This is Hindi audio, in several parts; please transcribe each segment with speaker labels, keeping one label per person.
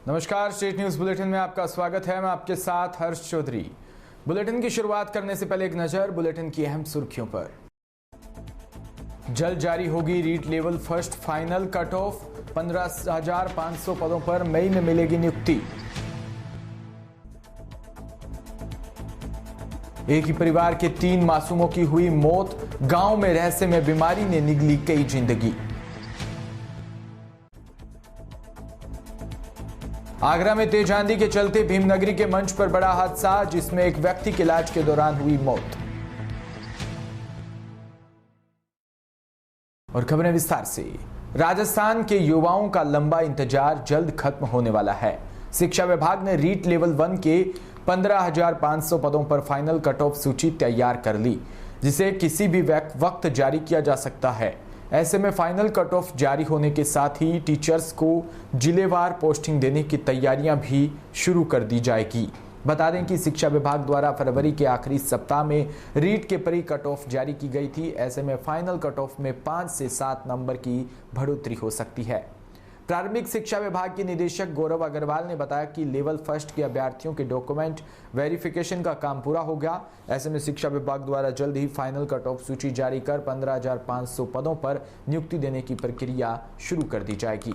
Speaker 1: नमस्कार, स्टेट न्यूज बुलेटिन में आपका स्वागत है। मैं आपके साथ हर्ष चौधरी। बुलेटिन की शुरुआत करने से पहले एक नजर बुलेटिन की अहम सुर्खियों पर। जल्द जारी होगी REET level first final cut off, 15,500 पदों पर मई में मिलेगी नियुक्ति। एक ही परिवार के 3 मासूमों की हुई मौत, गांव में रहस्यमय बीमारी ने निगली कई जिंदगी। आगरा में तेज आंधी के चलते भीमनगरी के मंच पर बड़ा हादसा, जिसमें एक व्यक्ति के इलाज के दौरान हुई मौत। और खबरें विस्तार से। राजस्थान के युवाओं का लंबा इंतजार जल्द खत्म होने वाला है। शिक्षा विभाग ने रीट लेवल 1 के 15,500 पदों पर फाइनल कट ऑफ सूची तैयार कर ली, जिसे किसी भी वक्त जारी किया जा सकता है। ऐसे में फाइनल कट ऑफ जारी होने के साथ ही टीचर्स को जिलेवार पोस्टिंग देने की तैयारियां भी शुरू कर दी जाएगी। बता दें कि शिक्षा विभाग द्वारा फरवरी के आखिरी सप्ताह में रीट के प्री कट ऑफ जारी की गई थी। ऐसे में फाइनल कट ऑफ में 5 से 7 नंबर की बढ़ोतरी हो सकती है। प्रारंभिक शिक्षा विभाग के निदेशक गौरव अग्रवाल ने बताया कि लेवल फर्स्ट के अभ्यर्थियों के डॉक्यूमेंट वेरिफिकेशन का काम पूरा हो गया। ऐसे में शिक्षा विभाग द्वारा जल्द ही फाइनल कट ऑफ सूची जारी कर 15,500 पदों पर नियुक्ति देने की प्रक्रिया शुरू कर दी जाएगी।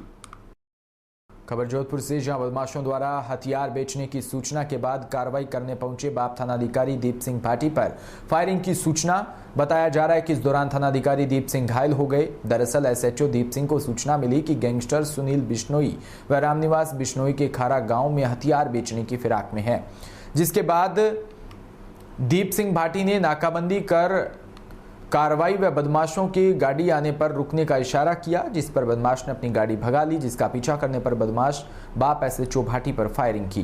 Speaker 1: खबर जोधपुर से, जहां बदमाशों द्वारा हथियार बेचने की सूचना के बाद कार्रवाई करने पहुंचे बाप थानाधिकारी दीप सिंह भाटी पर फायरिंग की सूचना। बताया जा रहा है कि इस दौरान थानाधिकारी दीप सिंह घायल हो गए। दरअसल एसएचओ दीप सिंह को सूचना मिली कि गैंगस्टर सुनील बिश्नोई व रामनिवास बिश्नोई के खारा गांव में हथियार बेचने की फिराक में है, जिसके बाद दीप सिंह भाटी ने नाकाबंदी कर कार्रवाई व बदमाशों की गाड़ी आने पर रुकने का इशारा किया, जिस पर बदमाश ने अपनी गाड़ी भगा ली, जिसका पीछा करने पर बदमाश बाप एसएचओ भाटी पर फायरिंग की।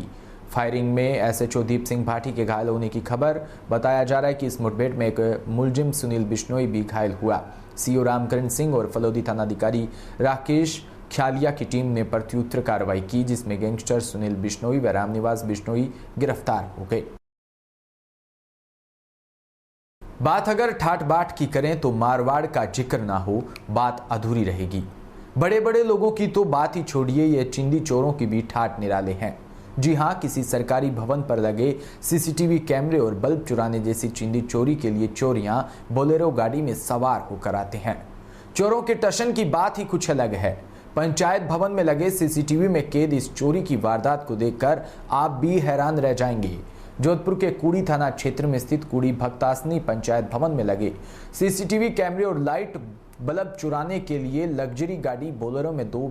Speaker 1: फायरिंग में एसएचओ दीप सिंह भाटी के घायल होने की खबर। बताया जा रहा है कि इस मुठभेड़ में एक मुलजिम सुनील बिश्नोई भी घायल हुआ। सीओ रामकरण सिंह और फलोदी थानाधिकारी राकेश ख्यालिया की टीम ने प्रत्युत्तर कार्रवाई की, जिसमें गैंगस्टर सुनील बिश्नोई व रामनिवास बिश्नोई गिरफ्तार हो गए। बात अगर ठाट बाट की करें तो मारवाड़ का जिक्र ना हो, बात अधूरी रहेगी। बड़े बड़े लोगों की तो बात ही छोड़िए, ये चिंदी चोरों की भी ठाट निराले हैं। जी हां, किसी सरकारी भवन पर लगे सीसीटीवी कैमरे और बल्ब चुराने जैसी चिंदी चोरी के लिए चोरियां बोलेरो गाड़ी में सवार होकर आते हैं। चोरों के टशन की बात ही कुछ अलग है। पंचायत भवन में लगे सीसीटीवी में कैद इस चोरी की वारदात को देखकर आप भी हैरान रह जाएंगे। जोधपुर के कुड़ी थाना क्षेत्र में स्थित कुड़ी भक्तासनी पंचायत भवन में लगे सीसीटीवी कैमरे और लाइट बल्ब चुराने के लिए लग्जरी गाड़ी बोलेरो में 2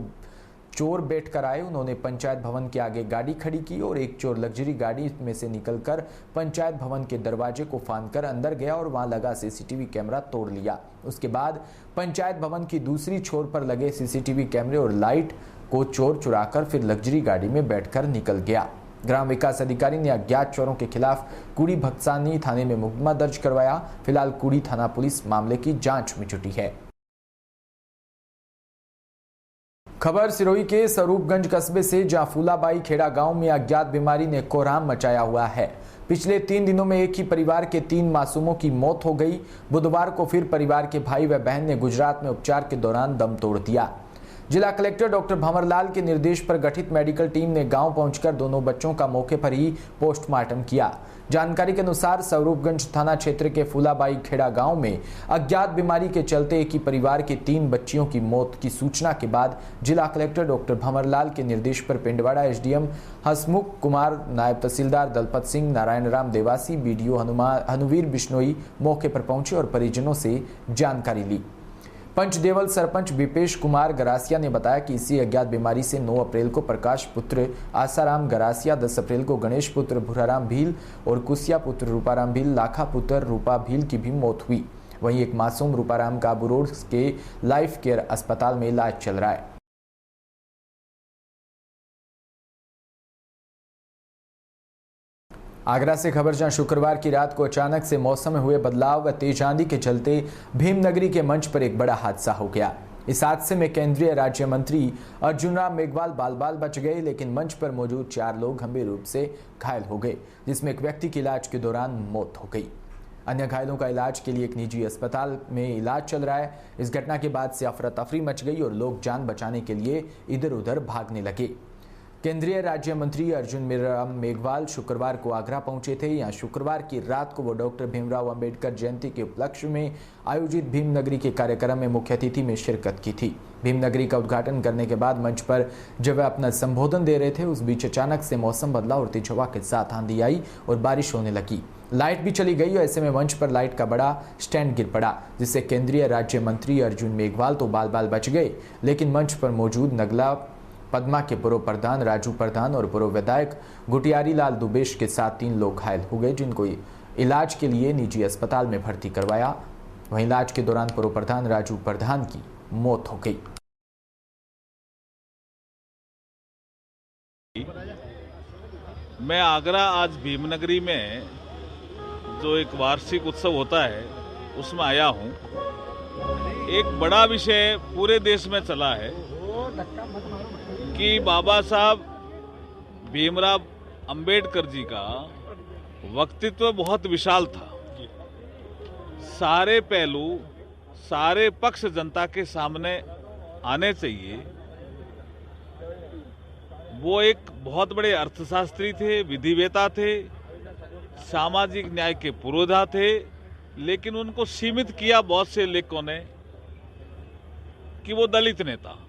Speaker 1: चोर बैठकर आए। उन्होंने पंचायत भवन के आगे गाड़ी खड़ी की और एक चोर लग्जरी गाड़ी में से निकलकर पंचायत भवन के दरवाजे को फांदकर अंदर गया और वहां लगा सीसीटीवी कैमरा तोड़ लिया। उसके बाद पंचायत भवन की दूसरी छोर पर लगे सीसीटीवी कैमरे और लाइट को चोर चुराकर फिर लग्जरी गाड़ी में बैठकर निकल गया। ग्राम विकास अधिकारी ने अज्ञात चोरों के खिलाफ कुड़ी भक्सानी थाने में मुकदमा दर्ज करवाया। फिलहाल कुड़ी थाना पुलिस मामले की जांच में जुटी है। खबर सिरोही के स्वरूपगंज कस्बे से, जहां फूलाबाई खेड़ा गांव में अज्ञात बीमारी ने कोहराम मचाया हुआ है। पिछले 3 दिनों में एक ही परिवार के 3 मासूमों की मौत हो गई। बुधवार को फिर परिवार के भाई व बहन ने गुजरात में उपचार के दौरान दम तोड़ दिया। जिला कलेक्टर डॉक्टर भंवरलाल के निर्देश पर गठित मेडिकल टीम ने गांव पहुंचकर दोनों बच्चों का मौके पर ही पोस्टमार्टम किया। जानकारी के अनुसार स्वरूपगंज थाना क्षेत्र के फूलाबाई खेड़ा गांव में अज्ञात बीमारी के चलते एक ही परिवार के 3 बच्चियों की मौत की सूचना के बाद जिला कलेक्टर डॉक्टर भंवरलाल के निर्देश पर पिंडवाड़ा एसडीएम हसमुख कुमार, नायब तहसीलदार दलपत सिंह, नारायण राम देवासी, बीडीओ हनुवीर बिश्नोई मौके पर पहुंचे और परिजनों से जानकारी ली। पंचदेवल सरपंच विपेश कुमार गरासिया ने बताया कि इसी अज्ञात बीमारी से 9 अप्रैल को प्रकाश पुत्र आसाराम गरासिया, 10 अप्रैल को गणेश पुत्र भूराराम भील और कुसिया पुत्र रूपाराम भील, लाखा पुत्र रूपा भील की भी मौत हुई। वहीं एक मासूम रूपाराम का अबू रोड के लाइफ केयर अस्पताल में इलाज चल रहा है। आगरा से खबर, जहां शुक्रवार की रात को अचानक से मौसम में हुए बदलाव व तेज आंधी के चलते भीमनगरी के मंच पर एक बड़ा हादसा हो गया। इस हादसे में केंद्रीय राज्य मंत्री अर्जुन राम मेघवाल बाल बच गए, लेकिन मंच पर मौजूद 4 लोग गंभीर रूप से घायल हो गए, जिसमें एक व्यक्ति की इलाज के दौरान मौत हो गई। अन्य घायलों का इलाज के लिए एक निजी अस्पताल में इलाज चल रहा है। इस घटना के बाद से अफरा तफरी मच गई और लोग जान बचाने के लिए इधर उधर भागने लगे। केंद्रीय राज्य मंत्री अर्जुन मेघवाल शुक्रवार को आगरा पहुंचे थे। यहाँ शुक्रवार की रात को वो डॉक्टर भीमराव अंबेडकर जयंती के उपलक्ष्य में आयोजित भीमनगरी के कार्यक्रम में मुख्य अतिथि में शिरकत की थी। भीमनगरी का उद्घाटन करने के बाद मंच पर जब वे अपना संबोधन दे रहे थे, उस बीच अचानक से मौसम बदला और तेज हवा के साथ आंधी आई और बारिश होने लगी। लाइट भी चली गई और ऐसे में मंच पर लाइट का बड़ा स्टैंड गिर पड़ा, जिससे केंद्रीय राज्य मंत्री अर्जुन मेघवाल तो बाल बाल बच गए, लेकिन मंच पर मौजूद नगला पद्मा के पूर्व प्रधान राजू प्रधान और पूर्व विधायक गुटियारी लाल दुबेश के साथ 3 लोग घायल हो गए, जिनको इलाज के लिए निजी अस्पताल में भर्ती करवाया। वहीं इलाज के दौरान पूर्व प्रधान राजू प्रधान की मौत हो गई।
Speaker 2: मैं आगरा आज भीमनगरी में जो एक वार्षिक उत्सव होता है उसमें आया हूं। एक बड़ा विषय पूरे देश में चला है कि बाबा साहब भीमराव अंबेडकर जी का व्यक्तित्व बहुत विशाल था। सारे पहलू, सारे पक्ष जनता के सामने आने चाहिए। वो एक बहुत बड़े अर्थशास्त्री थे, विधिवेता थे, सामाजिक न्याय के पुरोधा थे, लेकिन उनको सीमित किया बहुत से लेखकों ने कि वो दलित नेता,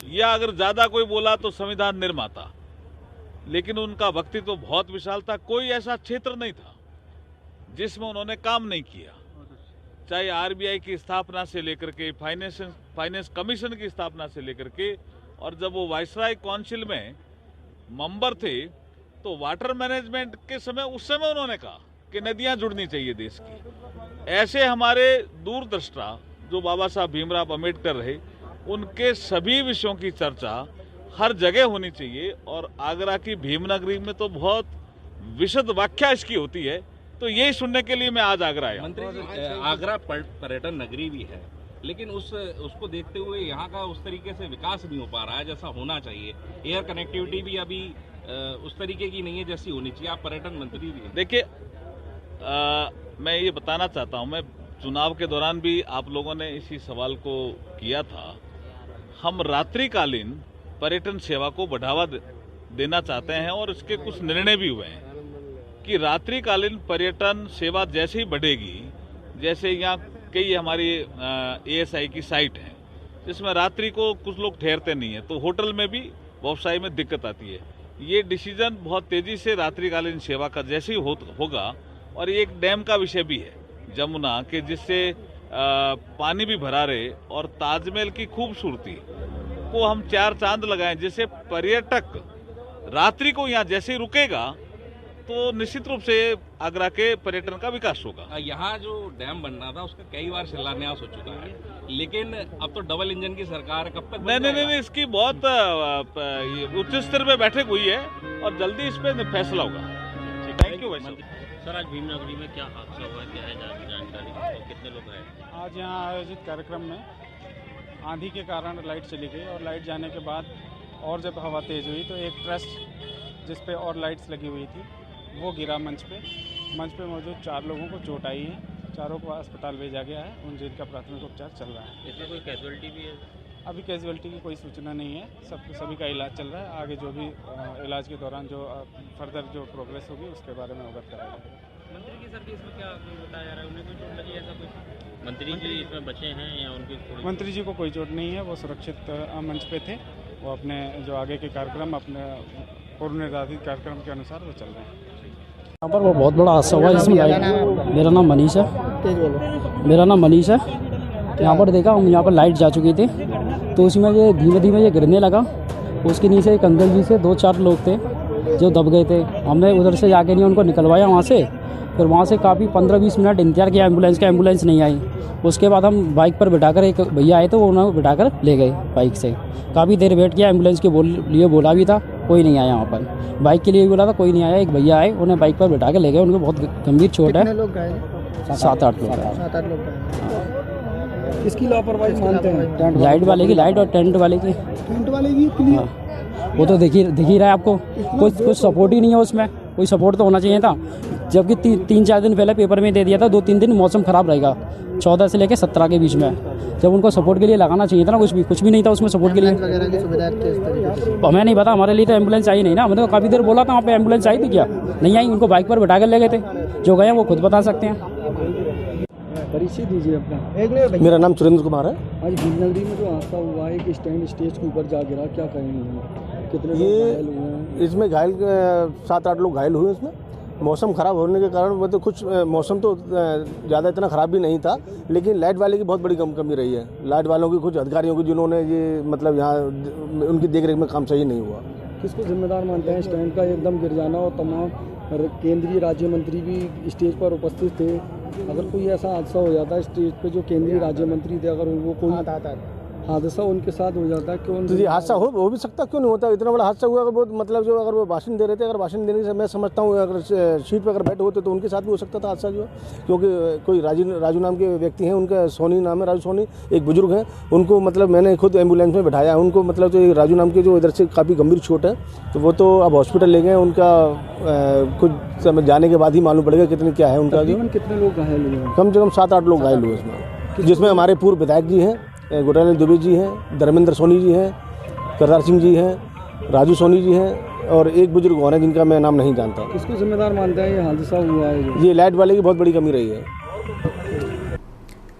Speaker 2: या अगर ज्यादा कोई बोला तो संविधान निर्माता। लेकिन उनका व्यक्तित्व बहुत विशाल था। कोई ऐसा क्षेत्र नहीं था जिसमें उन्होंने काम नहीं किया, चाहे आरबीआई की स्थापना से लेकर के फाइनेंस कमीशन की स्थापना से लेकर के, और जब वो वाइसराय काउंसिल में मेंबर थे तो वाटर मैनेजमेंट के समय उस समय उन्होंने कहा कि नदियां जुड़नी चाहिए देश की। ऐसे हमारे दूरदृष्टा जो बाबा साहब भीमराव अंबेडकर रहे, उनके सभी विषयों की चर्चा हर जगह होनी चाहिए। और आगरा की भीमनगरी में तो बहुत विशद व्याख्या इसकी होती है, तो यही सुनने के लिए मैं आज आगरा आया।
Speaker 3: मंत्री जी, आगरा पर्यटन नगरी भी है, लेकिन उसको देखते हुए यहाँ का उस तरीके से विकास नहीं हो पा रहा है जैसा होना चाहिए। एयर कनेक्टिविटी भी अभी उस तरीके की नहीं है जैसी होनी चाहिए। आप पर्यटन मंत्री भी हैं।
Speaker 2: देखिए, मैं ये बताना चाहता हूँ, मैं चुनाव के दौरान भी आप लोगों ने इसी सवाल को किया था। हम रात्रिकालीन पर्यटन सेवा को बढ़ावा देना चाहते हैं और इसके कुछ निर्णय भी हुए हैं कि रात्रिकालीन पर्यटन सेवा जैसे ही बढ़ेगी, जैसे यहाँ कई हमारी एएसआई की साइट है जिसमें रात्रि को कुछ लोग ठहरते नहीं है, तो होटल में भी व्यवसाय में दिक्कत आती है। ये डिसीजन बहुत तेजी से रात्रिकालीन सेवा का जैसे ही होगा। और ये एक डैम का विषय भी है जमुना के, जिससे पानी भी भरा रहे और ताजमहल की खूबसूरती को हम 4 चांद लगाएं, जिससे पर्यटक रात्रि को यहाँ जैसे ही रुकेगा तो निश्चित रूप से आगरा के पर्यटन का विकास होगा।
Speaker 3: यहाँ जो डैम बन रहा था उसका कई बार शिलान्यास हो चुका है, लेकिन अब तो डबल इंजन की सरकार है, कब तक?
Speaker 2: नहीं, इसकी बहुत उच्च स्तर पे बैठक हुई है और जल्दी इस पे फैसला होगा। थैंक यू भाई साहब।
Speaker 4: सर, आज भीमनगरी में क्या हादसा हुआ, क्या है जानकारी और कितने लोग हैं?
Speaker 5: आज यहाँ आयोजित कार्यक्रम में आंधी के कारण लाइट चली गई और लाइट जाने के बाद और जब हवा तेज़ हुई तो एक ट्रस जिस पे और लाइट्स लगी हुई थी वो गिरा मंच पे मौजूद 4 लोगों को चोट आई है। चारों को अस्पताल भेजा गया है, उन जिनका प्राथमिक उपचार चल रहा है।
Speaker 4: इसमें कोई कैजुअलिटी भी है?
Speaker 5: अभी कैजुअलिटी की कोई सूचना नहीं है, सभी का इलाज चल रहा है। आगे जो भी इलाज के दौरान जो फर्दर जो प्रोग्रेस होगी उसके बारे में अवगत कराया जाएगा।
Speaker 4: मंत्री की सर इसमें क्या बताया जा रहा है, उन्हें कोई चोट लगी ऐसा कुछ? मंत्री जी इसमें बचे हैं या उनकी? मंत्री
Speaker 5: जी को कोई चोट नहीं है, वो सुरक्षित मंच पे थे। वो अपने जो आगे के कार्यक्रम, अपने पूर्व निर्धारित कार्यक्रम के अनुसार वो चल रहे हैं।
Speaker 6: यहाँ पर वो बहुत बड़ा हादसा हुआ जिसमें मेरा नाम मनीष है। यहाँ पर देखा हम, यहाँ पर लाइट जा चुकी थी तो उसमें ये धीमे धीमे ये गिरने लगा। उसके नीचे एक अंकल जी से 2-4 लोग थे जो दब गए थे। हमने उधर से जाके नहीं उनको निकलवाया वहाँ से, फिर वहाँ से काफ़ी 15-20 मिनट इंतजार किया एम्बुलेंस नहीं आई। उसके बाद हम बाइक पर बिठाकर, एक भैया आए तो वो उन्हें बिठाकर ले गए बाइक से। काफ़ी देर वेट किया, एम्बुलेंस के लिए बोला भी था, कोई नहीं आया। वहाँ पर बाइक के लिए भी बोला था, कोई नहीं आया। एक भैया आए, उन्हें बाइक पर बिठा के ले गए। उनको बहुत गंभीर चोट है। 7-8 लोग।
Speaker 5: किसकी लापरवाही मानते हैं?
Speaker 6: लाइट वाले की, लाइट और टेंट वाले की। हाँ, वो तो दिख ही रहा है आपको। कुछ सपोर्ट ही नहीं है उसमें। कोई सपोर्ट तो होना चाहिए था। जबकि 3-4 दिन पहले पेपर में दे दिया था 2-3 दिन मौसम ख़राब रहेगा 14 से लेकर 17 के बीच में। जब उनको सपोर्ट के लिए लगाना चाहिए था ना, कुछ भी नहीं था उसमें सपोर्ट के लिए।
Speaker 7: वगैरह की सुविधा किस तरीके से?
Speaker 6: हमें नहीं पता, हमारे लिए तो एम्बुलेंस आई नहीं ना। हमने तो काफ़ी देर बोला था वहाँ पे एम्बुलेंस आई थी, क्या नहीं आई? उनको बाइक पर बैठा कर ले गए थे, जो गए वो खुद बता सकते हैं। परिचय दीजिए अपना।
Speaker 7: मेरा नाम सुरेंद्र कुमार है।
Speaker 6: आज भीमनगरी में जो हादसा हुआ है कि स्टेज के ऊपर जा गिरा, क्या कहेंगे? कितने लोग
Speaker 7: ये
Speaker 6: घायल हुए हैं?
Speaker 7: इसमें घायल 7-8 लोग घायल हुए इसमें। मौसम ख़राब होने के कारण वो तो कुछ मौसम तो ज़्यादा इतना ख़राब भी नहीं था, लेकिन लाइट वाले की बहुत बड़ी कमी रही है। लाइट वालों की कुछ अधिकारियों की जिन्होंने ये मतलब यहाँ उनकी देखरेख में काम सही नहीं हुआ।
Speaker 6: किसको जिम्मेदार मानते हैं स्टैंड का एकदम गिर जाना? और तमाम केंद्रीय राज्य मंत्री भी स्टेज पर उपस्थित थे। अगर कोई ऐसा हादसा हो जाता है स्टेज पे, जो केंद्रीय राज्य मंत्री थे, अगर वो कोई हादसा उनके साथ हो जाता है, क्यों?
Speaker 7: तो ये हादसा हो भी सकता, क्यों नहीं होता? इतना बड़ा हादसा हुआ अगर वो मतलब जो अगर वो भाषण दे रहे थे, अगर भाषण देने से मैं समझता हूँ अगर सीट पर अगर बैठे होते तो उनके साथ भी हो सकता था हादसा जो, क्योंकि कोई राजू नाम के व्यक्ति हैं, उनका सोनी नाम है, राजू सोनी, एक बुजुर्ग हैं, उनको मतलब मैंने खुद एम्बुलेंस में बैठाया। उनको मतलब जो राजू नाम के जो इधर से काफ़ी गंभीर चोट है, तो वो तो अब हॉस्पिटल ले गए। उनका कुछ समय जाने के बाद ही मालूम पड़ेगा कितने क्या है उनका।
Speaker 6: कितने लोग घायल हुए?
Speaker 7: कम से कम 7-8 लोग घायल हुए इसमें, जिसमें हमारे पूर्व विधायक जी हैं, गोटालाल दुबे जी हैं, धर्मेंद्र सोनी जी हैं, करतार सिंह जी हैं, राजू सोनी जी हैं, और एक बुजुर्ग और है जिनका मैं नाम नहीं जानता।
Speaker 6: किसको जिम्मेदार मानते हैं ये हादसा हुआ है?
Speaker 7: ये लाइट वाले की बहुत बड़ी कमी रही है।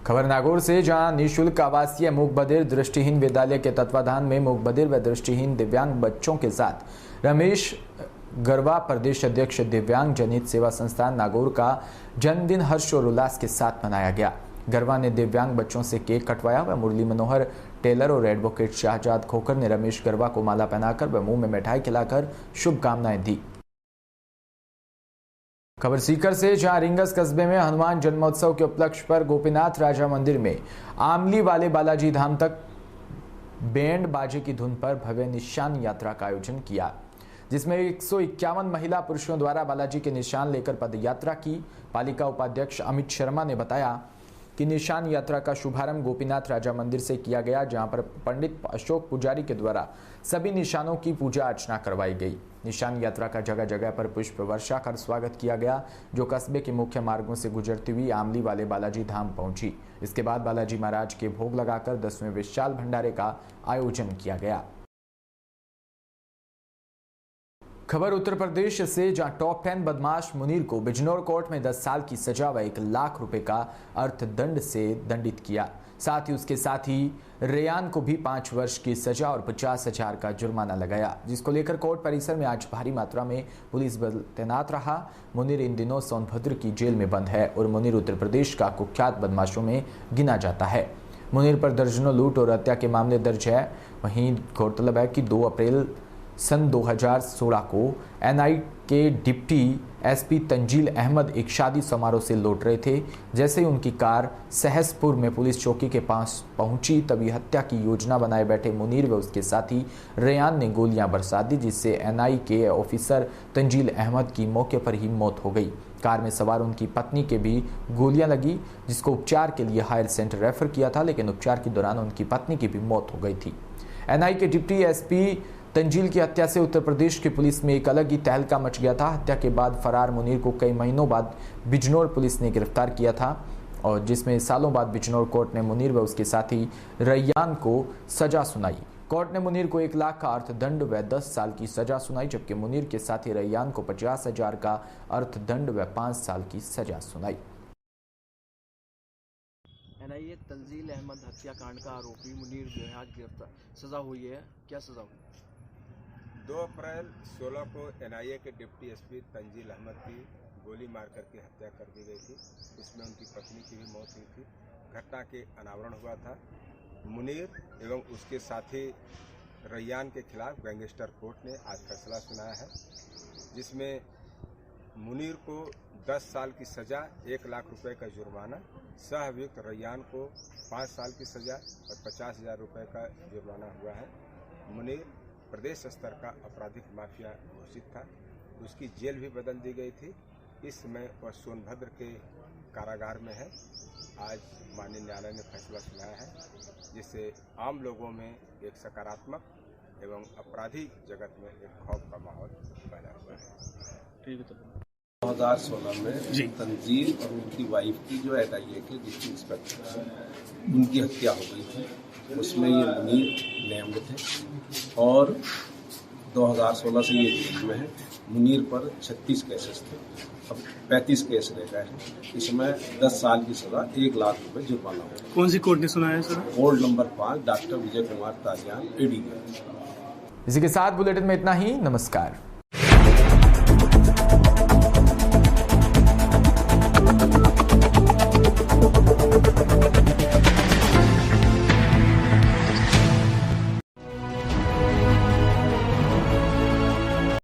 Speaker 1: खबर नागौर से, जहां निःशुल्क आवासीय मूक बधिर दृष्टिहीन विद्यालय के तत्वाधान में मूक बधिर व दृष्टिहीन दिव्यांग बच्चों के साथ रमेश गरवा प्रदेश अध्यक्ष दिव्यांग जनहित सेवा संस्थान नागौर का जन्मदिन हर्ष और उल्लास के साथ मनाया गया। गरवा ने दिव्यांग बच्चों से केक कटवाया व मुरली मनोहर टेलर और एडवोकेट शाहजाद खोकर ने रमेश गरवा को माला पहनाकर व मुंह में मिठाई खिलाकर शुभकामनाएं दी। खबर सीकर से, जहां रिंगस कस्बे में हनुमान जन्मोत्सव के उपलक्ष्य पर गोपीनाथ राजा मंदिर में आमली वाले बालाजी धाम तक बैंड बाजे की धुन पर भव्य निशान यात्रा का आयोजन किया, जिसमें 151 महिला पुरुषों द्वारा बालाजी के निशान लेकर पद यात्रा की। पालिका उपाध्यक्ष अमित शर्मा ने बताया कि निशान यात्रा का शुभारंभ गोपीनाथ राजा मंदिर से किया गया, जहां पर पंडित अशोक पुजारी के द्वारा सभी निशानों की पूजा अर्चना करवाई गई। निशान यात्रा का जगह जगह पर पुष्प वर्षा कर स्वागत किया गया, जो कस्बे के मुख्य मार्गों से गुजरती हुई आमली वाले बालाजी धाम पहुंची। इसके बाद बालाजी महाराज के भोग लगाकर 10वें विशाल भंडारे का आयोजन किया गया। खबर उत्तर प्रदेश से, जहां टॉप 10 बदमाश मुनीर को बिजनौर कोर्ट में 10 साल की सजा व 1 लाख रुपए का अर्थदंड से दंडित किया। साथ ही उसके साथ ही रेयान को भी 5 वर्ष की सजा और 50,000 का जुर्माना लगाया, जिसको लेकर कोर्ट परिसर में आज भारी मात्रा में पुलिस बल तैनात रहा। मुनीर इन दिनों सोनभद्र की जेल में बंद है और मुनीर उत्तर प्रदेश का कुख्यात बदमाशों में गिना जाता है। मुनीर पर दर्जनों लूट और हत्या के मामले दर्ज है। वहीं गौरतलब है कि 2 अप्रैल सन 2016 को एनआई के डिप्टी एसपी तंजील अहमद एक शादी समारोह से लौट रहे थे। जैसे ही उनकी कार सहसपुर में पुलिस चौकी के पास पहुंची, तभी हत्या की योजना बनाए बैठे मुनीर व उसके साथी रेयान ने गोलियां बरसा दी, जिससे एनआई के ऑफिसर तंजील अहमद की मौके पर ही मौत हो गई। कार में सवार उनकी पत्नी के भी गोलियां लगी, जिसको उपचार के लिए हायर सेंटर रेफर किया था, लेकिन उपचार के दौरान उनकी पत्नी की भी मौत हो गई थी। एनआई के डिप्टी एसपी तंजील की हत्या से उत्तर प्रदेश की पुलिस में एक अलग ही तहलका मच गया था। हत्या के बाद फरार मुनीर को कई महीनों बाद बिजनौर पुलिस ने गिरफ्तार किया था, और जिसमें सालों बाद बिजनौर कोर्ट ने मुनीर व उसके साथी रैयान को सजा सुनाई। कोर्ट ने मुनीर को 1 लाख का अर्थदंड व 10 साल की सजा सुनाई, जबकि मुनीर के साथी रैयान को 50,000 का अर्थदंड व 5 साल की सजा सुनाई।
Speaker 8: एनआईए तंजील अहमद हत्याकांड का आरोपी मुनीर जो है आज गिरफ्तार सजा हुई है, क्या सजा हुई?
Speaker 9: 2 अप्रैल 16 को एनआईए के डिप्टी एसपी तंजील अहमद की गोली मारकर के हत्या कर दी गई थी। इसमें उनकी पत्नी की भी मौत हुई थी। घटना के अनावरण हुआ था। मुनीर एवं उसके साथी रैयान के खिलाफ गैंगस्टर कोर्ट ने आज फैसला सुनाया है, जिसमें मुनीर को 10 साल की सजा, 1 लाख रुपए का जुर्माना, सह अभियुक्त रैयान को 5 साल की सजा और 50,000 रुपए का जुर्माना हुआ है। मुनीर प्रदेश स्तर का आपराधिक माफिया घोषित था। उसकी जेल भी बदल दी गई थी। इस समय वह सोनभद्र के कारागार में है। आज माननीय न्यायालय ने फैसला सुनाया है, जिससे आम लोगों में एक सकारात्मक एवं अपराधी जगत में एक खौफ का माहौल पैदा हुआ है।
Speaker 8: ठीक है।
Speaker 10: 2016 में तंजील और उनकी वाइफ की जो एनआईए के डिप्टी इंस्पेक्टर है उनकी हत्या हो गई थी। उसमें ये मुनीर नेम्ड थे और 2016 से ये जेल में है। मुनीर पर 36 केसेस थे, अब 35 केस रह गए हैं। इसमें 10 साल की सजा, 1 लाख रुपए जुर्माना होगा।
Speaker 11: कौन सी कोर्ट ने सुनाया sir?
Speaker 10: Court number 5 doctor Vijay Kumar ताजियान AD.
Speaker 1: इसी के साथ बुलेटिन में इतना ही। नमस्कार।